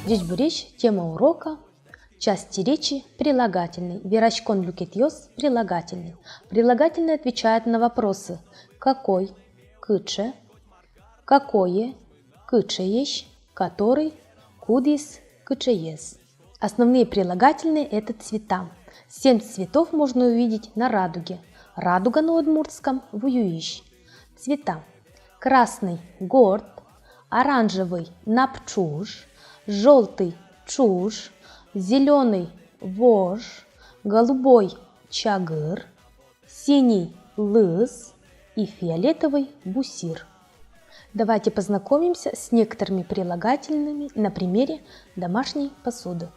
Здесь речь, тема урока, части речи прилагательный. Вирашкон люкетьос прилагательный. Прилагательный отвечает на вопросы какой, кыче, какое, кычеешь, который, кудис, кычеес. Основные прилагательные – это цвета. 7 цветов можно увидеть на радуге. Радуга на удмуртском – вуюиш. Цвета. Красный – горд, оранжевый – напчуж, желтый – чуж, зеленый – вож, голубой – чагыр, синий – лыс и фиолетовый – бусир. Давайте познакомимся с некоторыми прилагательными на примере домашней посуды.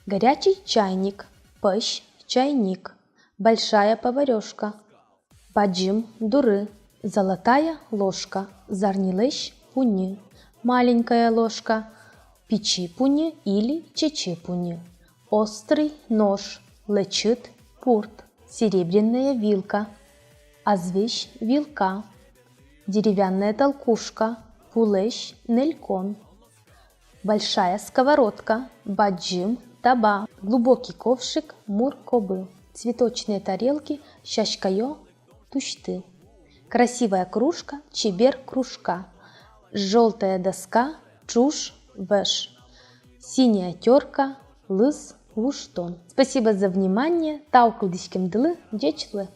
Горячий чайник, пыщ, чайник, большая поварешка, баджим, дуры, золотая ложка, зарнилыш, пуни, маленькая ложка, печи пуни или чечи пуни, острый нож, лечит, пурт, серебряная вилка, азвищ, вилка, деревянная толкушка, пулещ, нелькон, большая сковородка, баджим, таба, глубокий ковшик, муркобы, цветочные тарелки, щашкайо, тушты, красивая кружка, чебер кружка, желтая доска, чуш, вэш, синяя терка, лыс, луштон. Спасибо за внимание. Таукылдышкем дылы, дечлы.